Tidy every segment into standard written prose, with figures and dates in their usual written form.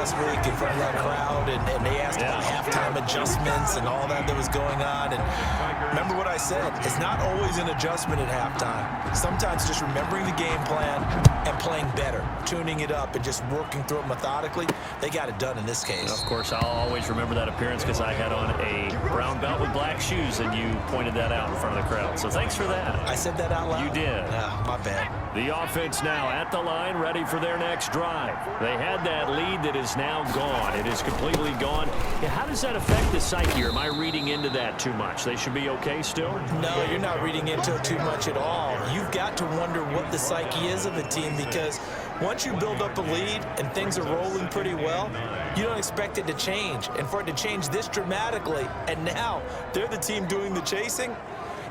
last week in front of that crowd, and they asked about halftime adjustments and all that was going on. And remember what I said, it's not always an adjustment at halftime. Sometimes just remembering the game plan and playing better, tuning it up and just working through it methodically. They got it done in this case. Of course, I'll always remember that appearance because I had on a brown belt with black shoes, and you pointed that out in front of the crowd. So thanks for that. I said that out loud? You did. My bad. The offense now at the line, ready for their next drive. They had that lead that is now gone. It is completely gone. How does that affect the psyche? Or am I reading into that too much? They should be okay still? No, you're not reading into it too much at all. You've got to wonder what the psyche is of the team, because once you build up a lead and things are rolling pretty well, you don't expect it to change. And for it to change this dramatically, and now they're the team doing the chasing,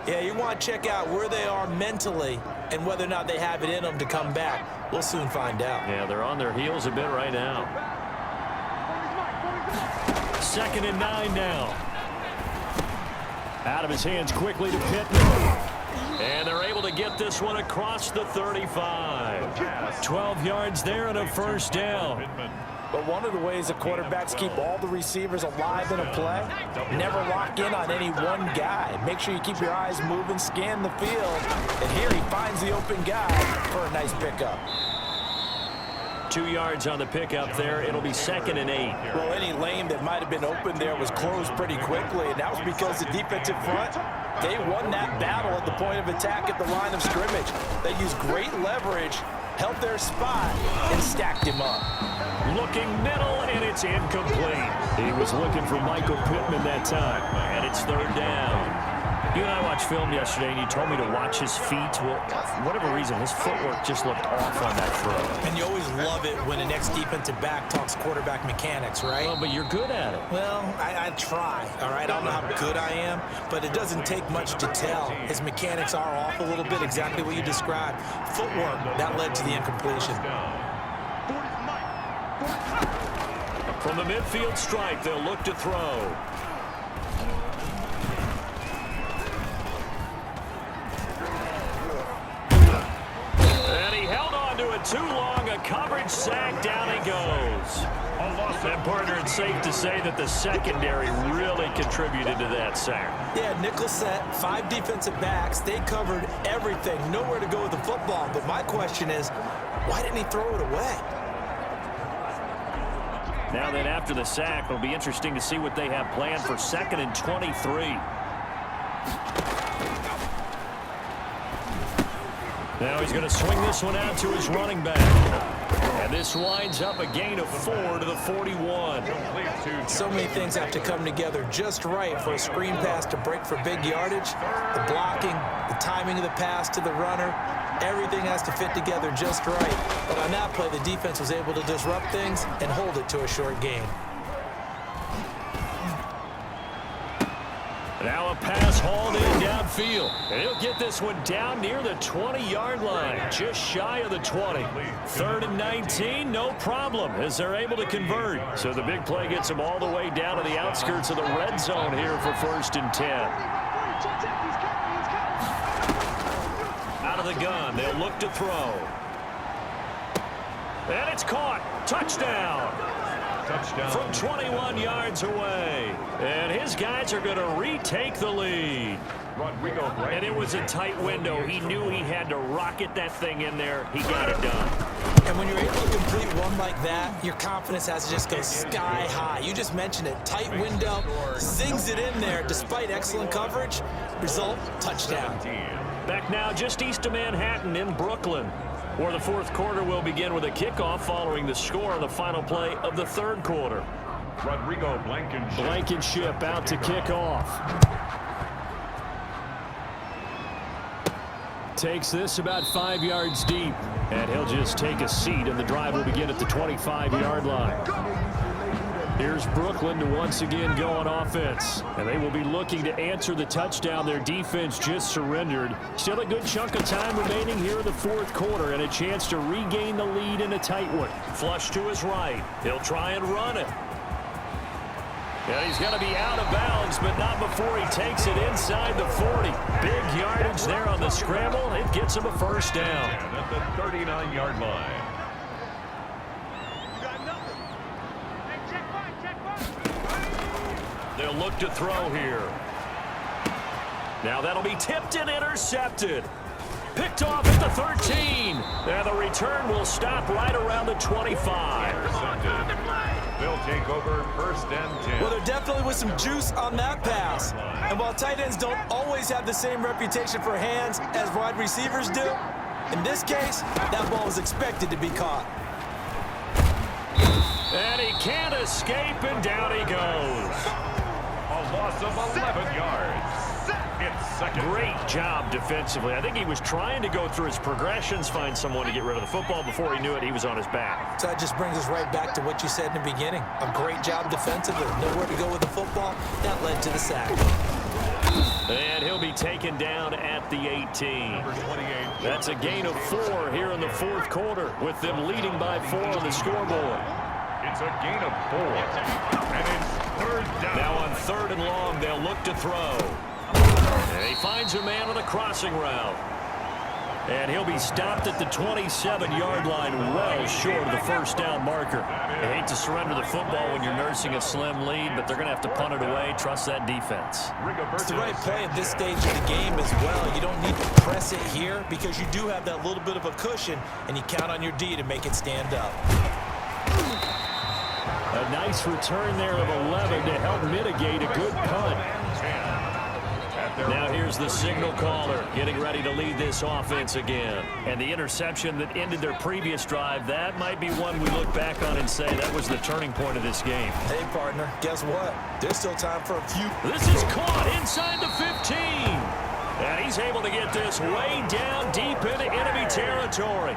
yeah, you want to check out where they are mentally and whether or not they have it in them to come back. We'll soon find out. Yeah, they're on their heels a bit right now. 2nd and 9 now. Out of his hands quickly to Pittman. And they're able to get this one across the 35. 12 yards there and a first down. But one of the ways that quarterbacks keep all the receivers alive in a play, never lock in on any one guy. Make sure you keep your eyes moving, scan the field, and here he finds the open guy for a nice pickup. 2 yards on the pickup there. It'll be 2nd and 8. Well, any lane that might have been open there was closed pretty quickly, and that was because the defensive front, they won that battle at the point of attack at the line of scrimmage. They used great leverage, held their spot, and stacked him up. Looking middle, and it's incomplete. He was looking for Michael Pittman that time, and it's 3rd down. You and I watched film yesterday, and you told me to watch his feet. Well, for whatever reason, his footwork just looked off on that throw. And you always love it when an ex-defensive back talks quarterback mechanics, right? Well, but you're good at it. Well, I try, all right? I don't know how good I am, but it doesn't take much to tell. His mechanics are off a little bit, exactly what you described. Footwork, that led to the incompletion. From the midfield stripe, they'll look to throw. And he held on to it too long. A coverage sack. Down he goes. And partner, it's safe to say that the secondary really contributed to that sack. Yeah, nickel set, 5 defensive backs. They covered everything. Nowhere to go with the football. But my question is, why didn't he throw it away? Now then, after the sack, it'll be interesting to see what they have planned for 2nd and 23. Now he's going to swing this one out to his running back. And this winds up a gain of 4 to the 41. So many things have to come together just right for a screen pass to break for big yardage. The blocking, the timing of the pass to the runner, everything has to fit together just right. But on that play, the defense was able to disrupt things and hold it to a short gain. Now a pass hauled in downfield. And he'll get this one down near the 20-yard line, just shy of the 20. 3rd and 19, no problem, as they're able to convert. So the big play gets them all the way down to the outskirts of the red zone here for 1st and 10. Out of the gun, they'll look to throw. And it's caught. Touchdown. From 21 yards away. And his guys are going to retake the lead. And it was a tight window. He knew he had to rocket that thing in there. He got it done. And when you're able to complete one like that, your confidence has to just go sky high. You just mentioned it. Tight window, zings it in there despite excellent coverage. Result, touchdown. Back now just east of Manhattan in Brooklyn, where the 4th quarter will begin with a kickoff following the score on the final play of the 3rd quarter. Blankenship out to kick off. Takes this about 5 yards deep, and he'll just take a seat, and the drive will begin at the 25-yard line. Here's Brooklyn to once again go on offense, and they will be looking to answer the touchdown their defense just surrendered. Still a good chunk of time remaining here in the 4th quarter, and a chance to regain the lead in a tight one. Flush to his right. He'll try and run it. And he's going to be out of bounds, but not before he takes it inside the 40. Big yardage there on the scramble. It gets him a first down. At the 39-yard line. They'll look to throw here. Now that'll be tipped and intercepted. Picked off at the 13. And the return will stop right around the 25. They'll take over 1st and 10. Well, there definitely was some juice on that pass. And while tight ends don't always have the same reputation for hands as wide receivers do, in this case, that ball was expected to be caught. And he can't escape, and down he goes. A loss of 11 yards. It's 2nd. Great job defensively. I think he was trying to go through his progressions, find someone to get rid of the football. Before he knew it, he was on his back. So that just brings us right back to what you said in the beginning. A great job defensively. Nowhere to go with the football. That led to the sack. And he'll be taken down at the 18. That's a gain of 4 here in the 4th quarter, with them leading by 4 on the scoreboard. It's a gain of 4. And it's 3rd down. Now on 3rd and long, they'll look to throw. And he finds a man on the crossing route. And he'll be stopped at the 27-yard line, well short of the 1st down marker. I hate to surrender the football when you're nursing a slim lead, but they're going to have to punt it away. Trust that defense. It's the right play at this stage of the game as well. You don't need to press it here because you do have that little bit of a cushion, and you count on your D to make it stand up. A nice return there of 11 to help mitigate a good punt. Now here's the signal caller getting ready to lead this offense again. And the interception that ended their previous drive, that might be one we look back on and say that was the turning point of this game. Hey, partner, guess what? There's still time for a few. This is caught inside the 15. And he's able to get this way down deep into enemy territory.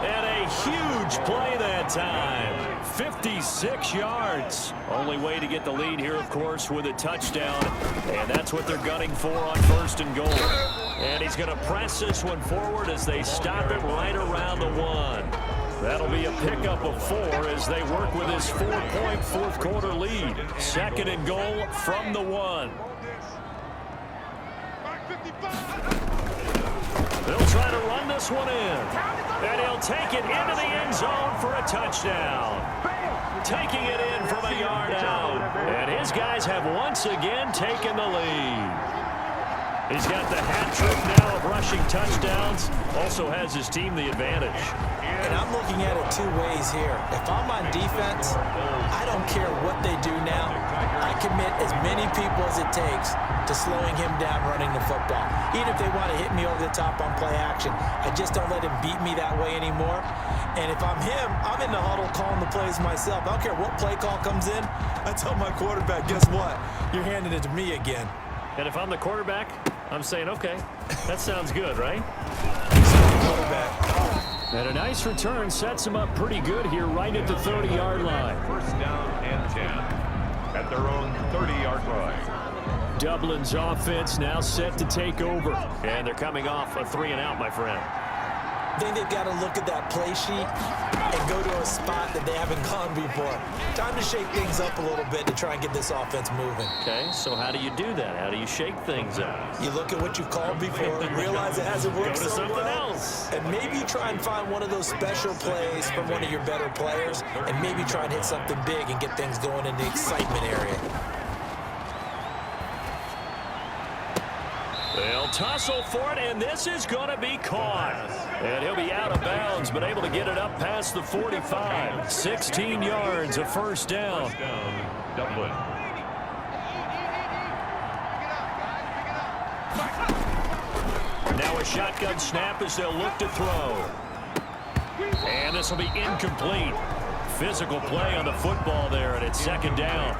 And a huge play that time. 56 yards. Only way to get the lead here, of course, with a touchdown. And that's what they're gunning for on 1st and goal. And he's going to press this one forward as they stop it right around the 1. That'll be a pickup of 4 as they work with his 4-point 4th quarter lead. 2nd and goal from the 1. They'll try to run this one in. And he'll take it into the end zone for a touchdown. Taking it in from a yard out. And his guys have once again taken the lead. He's got the hat trick now of rushing touchdowns. Also has his team the advantage. And I'm looking at it 2 ways here. If I'm on defense, I don't care what they do now. I commit as many people as it takes to slowing him down running the football. Even if they want to hit me over the top on play action, I just don't let him beat me that way anymore. And if I'm him, I'm in the huddle calling the plays myself. I don't care what play call comes in. I tell my quarterback, guess what? You're handing it to me again. And if I'm the quarterback, I'm saying, okay, that sounds good, right? And a nice return sets him up pretty good here right at the 30-yard line. 1st down and 10 at their own 30-yard line. Dublin's offense now set to take over. And they're coming off a 3-and-out, my friend. I think they've got to look at that play sheet and go to a spot that they haven't gone before. Time to shake things up a little bit to try and get this offense moving. Okay, so how do you do that? How do you shake things up? You look at what you've called before and realize it hasn't worked Go to so something well. else. And maybe you try and find one of those special plays from one of your better players and maybe try and hit something big and get things going in the excitement area. They'll tussle for it, and this is going to be caught. And he'll be out of bounds, but able to get it up past the 45. 16 yards, a 1st down. Dublin. Now a shotgun snap as they'll look to throw. And this will be incomplete. Physical play on the football there, and it's 2nd down.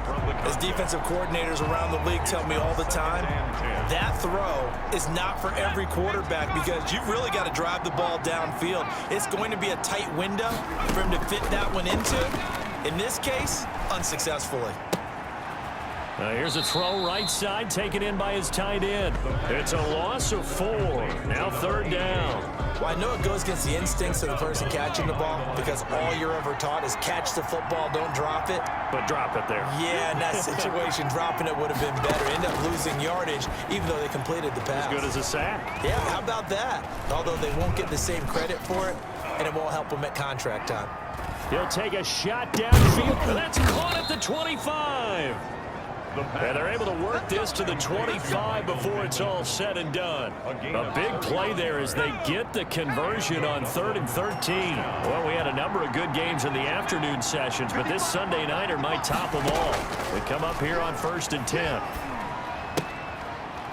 As defensive coordinators around the league tell me all the time, that throw is not for every quarterback because you've really got to drive the ball downfield. It's going to be a tight window for him to fit that one into. In this case, unsuccessfully. Now here's a throw right side, taken in by his tight end. It's a loss of 4. Now 3rd down. Well, I know it goes against the instincts of the person catching the ball because all you're ever taught is catch the football, don't drop it. But drop it there. Yeah, in that situation, dropping it would have been better. End up losing yardage, even though they completed the pass. As good as a sack. Yeah, how about that? Although they won't get the same credit for it, and it won't help them at contract time. He'll take a shot downfield. That's caught at the 25. And they're able to work this to the 25 before it's all said and done. A big play there as they get the conversion on 3rd and 13. Well, we had a number of good games in the afternoon sessions, but this Sunday nighter might top them all. They come up here on 1st and 10.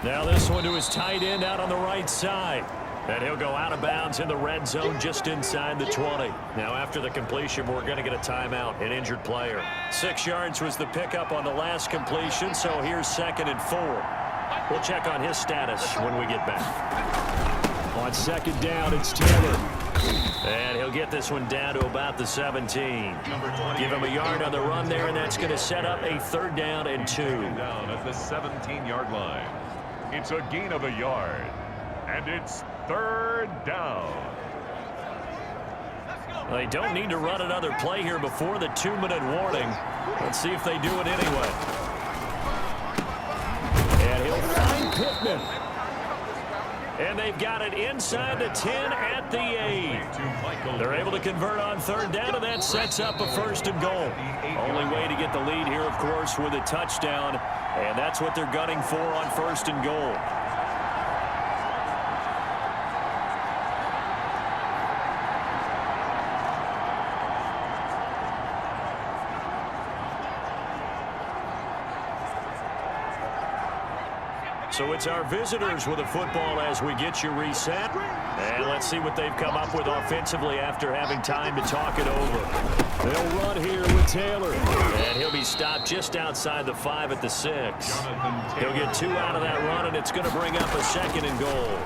Now this one to his tight end out on the right side. And he'll go out of bounds in the red zone just inside the 20. Now after the completion, we're going to get a timeout, an injured player. 6 yards was the pickup on the last completion, so here's 2nd and 4. We'll check on his status when we get back. On 2nd down, it's Taylor. And he'll get this one down to about the 17. Give him a yard on the run there, and that's going to set up a 3rd down and 2. Down at the 17-yard line. It's a gain of a yard. And it's 3rd down. They don't need to run another play here before the 2-minute warning. Let's see if they do it anyway. And he'll find Pittman. And they've got it inside the 10 at the 8. They're able to convert on 3rd down, and that sets up a 1st and goal. Only way to get the lead here, of course, with a touchdown. And that's what they're gunning for on 1st and goal. So it's our visitors with the football as we get you reset. And let's see what they've come up with offensively after having time to talk it over. They'll run here with Taylor. And he'll be stopped just outside the 5 at the 6. He'll get 2 out of that run, and it's going to bring up a 2nd and goal.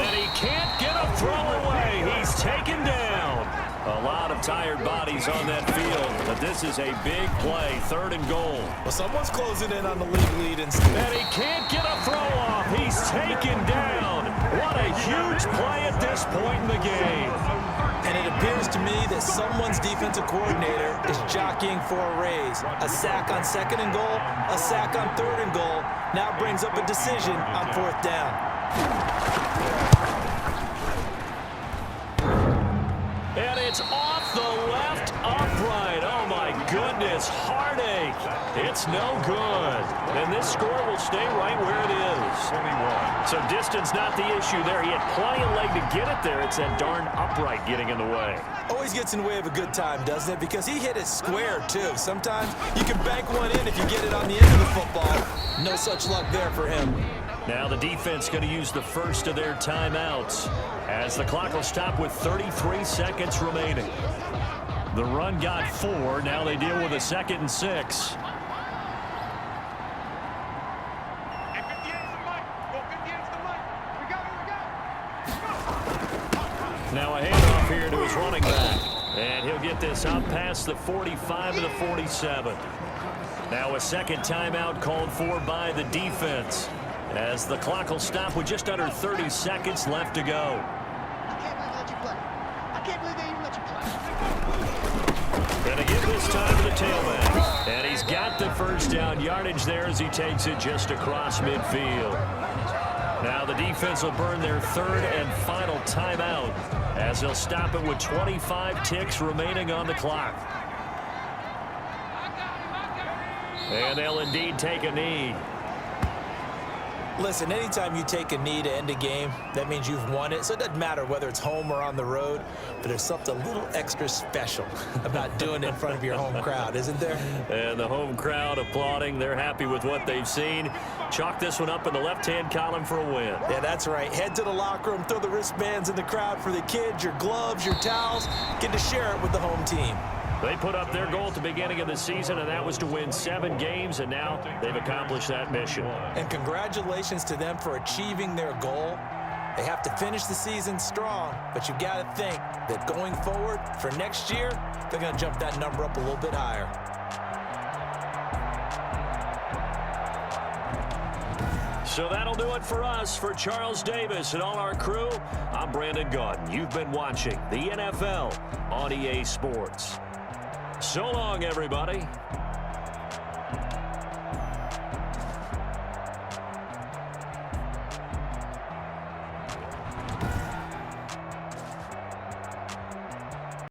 And he can't get a throw away. He's taken down. A lot of tired bodies on that field, but this is a big play, 3rd and goal. Well, someone's closing in on the league lead. And he can't get a throw off. He's taken down. What a huge play at this point in the game. And it appears to me that someone's defensive coordinator is jockeying for a raise. A sack on 2nd and goal, a sack on 3rd and goal. Now brings up a decision on 4th down. And it's off the left upright. Oh, my goodness. Heartache. It's no good. And this score will stay right where it is. 21. So distance not the issue there. He had plenty of leg to get it there. It's that darn upright getting in the way. Always gets in the way of a good time, doesn't it? Because he hit it square, too. Sometimes you can bank one in if you get it on the end of the football. No such luck there for him. Now the defense going to use the first of their timeouts as the clock will stop with 33 seconds remaining. The run got 4. Now they deal with a 2nd and 6. Now a handoff here to his running back. And he'll get this up past the 45 to the 47. Now a 2nd timeout called for by the defense, as the clock will stop with just under 30 seconds left to go. And again this time to the tailback. And he's got the 1st down yardage there as he takes it just across midfield. Now the defense will burn their 3rd and final timeout as they'll stop it with 25 ticks remaining on the clock. And they'll indeed take a knee. Listen, anytime you take a knee to end a game, that means you've won it. So it doesn't matter whether it's home or on the road, but there's something a little extra special about doing it in front of your home crowd, isn't there? And the home crowd applauding. They're happy with what they've seen. Chalk this one up in the left-hand column for a win. Yeah, that's right. Head to the locker room, throw the wristbands in the crowd for the kids, your gloves, your towels. Get to share it with the home team. They put up their goal at the beginning of the season, and that was to win 7 games, and now they've accomplished that mission. And congratulations to them for achieving their goal. They have to finish the season strong, but you've got to think that going forward for next year, they're going to jump that number up a little bit higher. So that'll do it for us. For Charles Davis and all our crew, I'm Brandon Gaudin. You've been watching the NFL on EA Sports. So long, everybody.